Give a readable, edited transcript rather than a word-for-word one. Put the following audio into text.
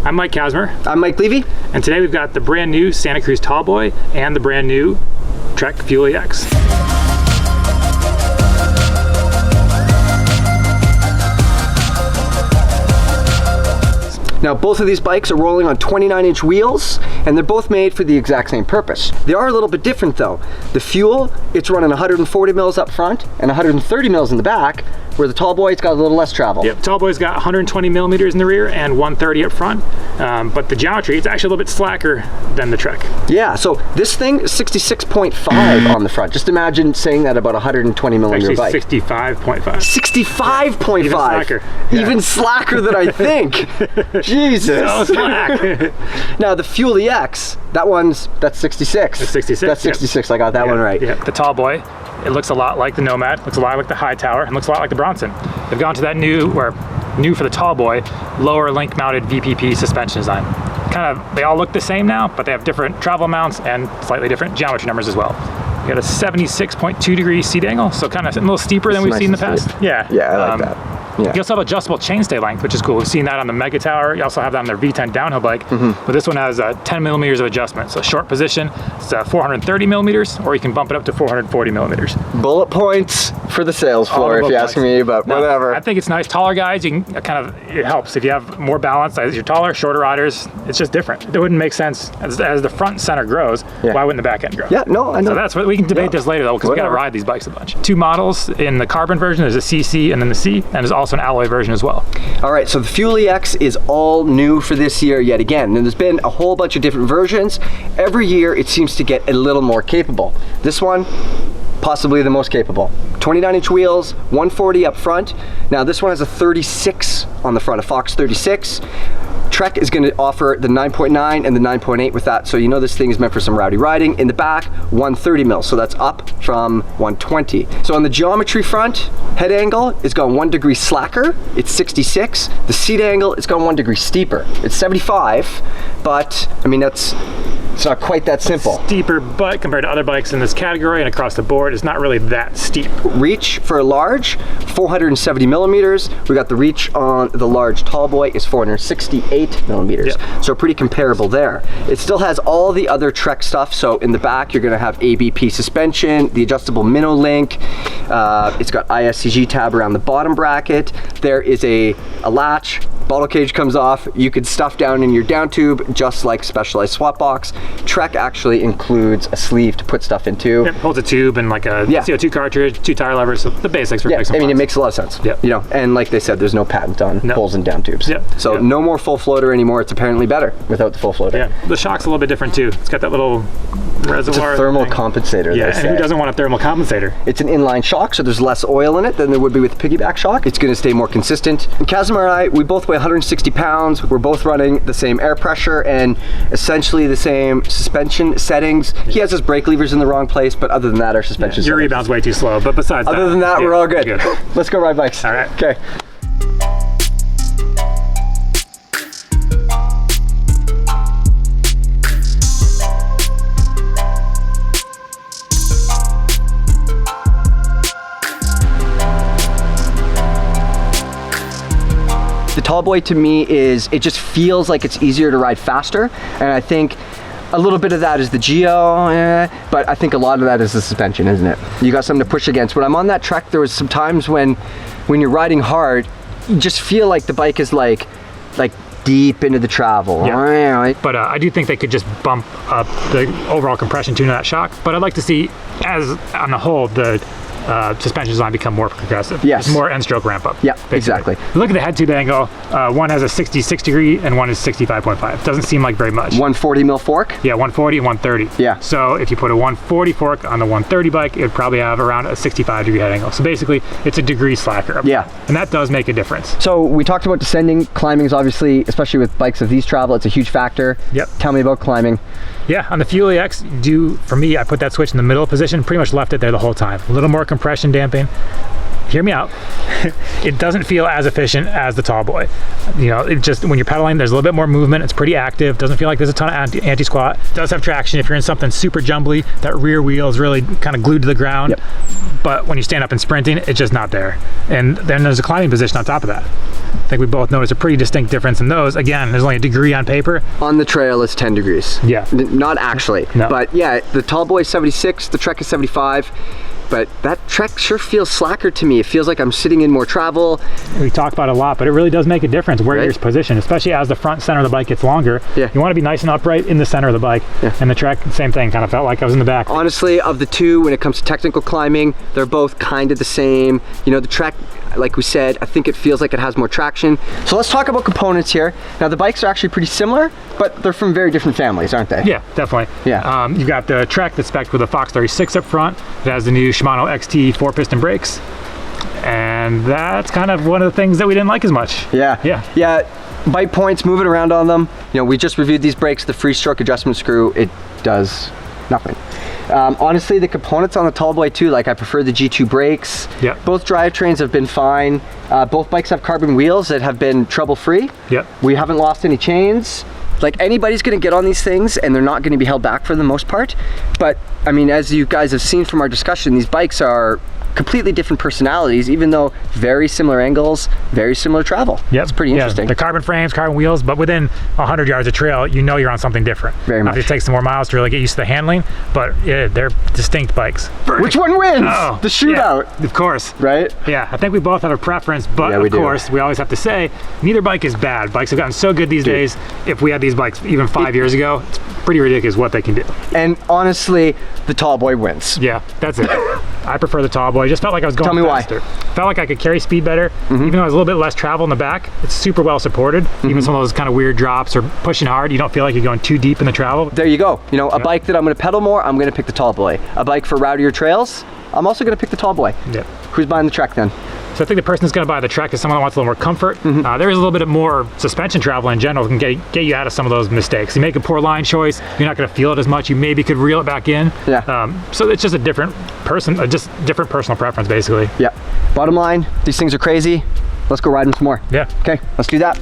I'm Mike Kazimer. I'm Mike Levy. And today we've got the brand new Santa Cruz Tallboy and the brand new Trek Fuel EX. Now both of these bikes are rolling on 29-inch wheels, and they're both made for the exact same purpose. They are a little bit different though. The fuel, it's running 140 mils up front and 130 mils in the back, where the Tallboy, it's got a little less travel. Yep, Tallboy's got 120 millimeters in the rear and 130 up front, but the geometry, it's actually a little bit slacker than the Trek. Yeah, so this thing is 66.5 on the front. Just imagine saying that about a 120 millimeter bike. 65.5. 65.5. Even slacker. Yeah. Even slacker than I think. Jesus. So slack. Now the Fuel EX, that's 66. That's 66. That's 66. Yep. I got that one right. Yep. The Tallboy, it looks a lot like the Nomad, looks a lot like the High Tower, and looks a lot like the Bronson. They've gone to that new for the Tallboy, lower link mounted VPP suspension design. They all look the same now, but they have different travel mounts and slightly different geometry numbers as well. You got a 76.2 degree seat angle, so kind of a little steeper than we've seen in the past. Yeah. Yeah, I like that. Yeah. You also have adjustable chainstay length, which is cool. We've seen that on the Mega Tower. You also have that on their V10 downhill bike, but this one has 10 millimeters of adjustment. So short position, it's 430 millimeters, or you can bump it up to 440 millimeters. Bullet points for the sales floor, if you ask me, but whatever. I think it's nice. Taller guys, you can it helps. If you have more balance, as you're taller, shorter riders, it's just different. It wouldn't make sense as the front center grows. Yeah. Why wouldn't the back end grow? Yeah, no, I know. So that's what we can debate this later though, because we got to ride these bikes a bunch. Two models in the carbon version. There's a CC and then the C, and there's also an alloy version as well. All right, so the Fuel EX is all new for this year yet again. And there's been a whole bunch of different versions. Every year it seems to get a little more capable. This one, possibly the most capable. 29-inch wheels, 140 up front. Now this one has a 36 on the front, a Fox 36. Trek is going to offer the 9.9 and the 9.8 with that, so you know this thing is meant for some rowdy riding. In the back, 130 mils, so that's up from 120. So on the geometry front, head angle, it's gone 1 degree slacker, it's 66. The seat angle, it's gone 1 degree steeper, it's 75, but I mean it's not quite that simple. Steeper, but compared to other bikes in this category and across the board, it's not really that steep. Reach for a large, 470 millimeters. We got the reach on the large Tallboy is 468 millimeters. Yep. So pretty comparable there. It still has all the other Trek stuff. So in the back, you're gonna have ABP suspension, the adjustable minnow link. It's got ISCG tab around the bottom bracket. There is a latch. Bottle cage comes off, you could stuff down in your down tube just like Specialized Swap Box. Trek actually includes a sleeve to put stuff into. It holds a tube and like a CO2 cartridge, 2 tire levers, so the basics for fixing. I mean, it makes a lot of sense. Yeah. You know, and like they said, there's no patent on holes in down tubes. Yeah. So no more full floater anymore. It's apparently better without the full floater. Yeah. The shock's a little bit different too. It's got that little reservoir. It's a thermal compensator. Yeah, and who doesn't want a thermal compensator? It's an inline shock, so there's less oil in it than there would be with the piggyback shock. It's going to stay more consistent. And Kazimer and I, we both weigh 160 pounds. We're both running the same air pressure and essentially the same suspension settings. He has his brake levers in the wrong place, but other than that, our suspension your rebound's way too slow, but besides other than that, we're all good. Let's go ride bikes. All right. Okay. The Tallboy to me it just feels like it's easier to ride faster, and I think a little bit of that is the geo, but I think a lot of that is the suspension, isn't it? You got something to push against. When I'm on that Trek, there was some times when you're riding hard, you just feel like the bike is like deep into the travel. Yeah. But I do think they could just bump up the overall compression tune of that shock, but I'd like to see, as on the whole, the suspension design become more progressive. Yes. It's more end stroke ramp up. Yeah, exactly. Look at the head tube angle. One has a 66 degree and one is 65.5. Doesn't seem like very much. 140 mil fork? Yeah, 140 and 130. Yeah. So if you put a 140 fork on the 130 bike, it would probably have around a 65 degree head angle. So basically, it's a degree slacker. Yeah. And that does make a difference. So we talked about descending. Climbing is obviously, especially with bikes of these travel, it's a huge factor. Yep. Tell me about climbing. Yeah, on the Fuel EX, for me, I put that switch in the middle position, pretty much left it there the whole time. A little more compression damping. Hear me out. It doesn't feel as efficient as the Tallboy. You know, it just, when you're pedaling, there's a little bit more movement. It's pretty active. Doesn't feel like there's a ton of anti-squat. Does have traction if you're in something super jumbly. That rear wheel is really kind of glued to the ground. Yep. But when you stand up and sprinting, it's just not there. And then there's a climbing position on top of that. think we both noticed a pretty distinct difference in those. Again, there's only a degree on paper. On the trail it's 10 degrees. Yeah. Not actually. No. But yeah, the Tallboy is 76, the Trek is 75. But that Trek sure feels slacker to me. It feels like I'm sitting in more travel. We talk about it a lot, but it really does make a difference where you're positioned, especially as the front center of the bike gets longer. Yeah. You want to be nice and upright in the center of the bike. Yeah. And the Trek, same thing, kind of felt like I was in the back. Honestly, of the two, when it comes to technical climbing, they're both kind of the same. You know, the Trek, like we said, I think it feels like it has more traction. So let's talk about components here. Now the bikes are actually pretty similar, but they're from very different families, aren't they? Yeah, definitely. Yeah. You've got the Trek that's spec'd with a Fox 36 up front. It has the new Shimano XT 4-piston brakes. And that's kind of one of the things that we didn't like as much. Yeah. Yeah. Yeah. Bite points, moving around on them. You know, we just reviewed these brakes, the free stroke adjustment screw, it does nothing. Honestly, the components on the Tallboy too, like I prefer the G2 brakes. Yep. Both drivetrains have been fine. Both bikes have carbon wheels that have been trouble-free. Yep. We haven't lost any chains. Like anybody's gonna get on these things and they're not gonna be held back for the most part. But I mean, as you guys have seen from our discussion, these bikes are completely different personalities, even though very similar angles, very similar travel. Yep. It's pretty interesting. The carbon frames, carbon wheels, but within 100 yards of trail, you know you're on something different. Very much. It takes some more miles to really get used to the handling, but yeah, they're distinct bikes. Which one wins? Oh, the shootout. Yeah, of course. Right? Yeah, I think we both have a preference, but Yeah, of course, we always have to say, neither bike is bad. Bikes have gotten so good these days. If we had these bikes even 5 years ago, it's pretty ridiculous what they can do. And honestly, the Tallboy wins. Yeah, that's it. I prefer the Tallboy. I just felt like I was going Tell me faster. Felt like I could carry speed better. Even though I was a little bit less travel in the back, it's super well supported. Even some of those kind of weird drops or pushing hard, you don't feel like you're going too deep in the travel. There you go. You know, a bike that I'm going to pedal more, I'm going to pick the Tallboy. A bike for rowdier trails, I'm also going to pick the Tallboy. Yeah. Who's buying the Trek then? So I think the person that's going to buy the Trek is someone that wants a little more comfort. There is a little bit of more suspension travel in general that can get you out of some of those mistakes. You make a poor line choice, you're not going to feel it as much. You maybe could reel it back in. Yeah. So it's just a different person, just different personal preference, basically. Yeah. Bottom line, these things are crazy. Let's go ride them some more. Yeah. Okay, let's do that.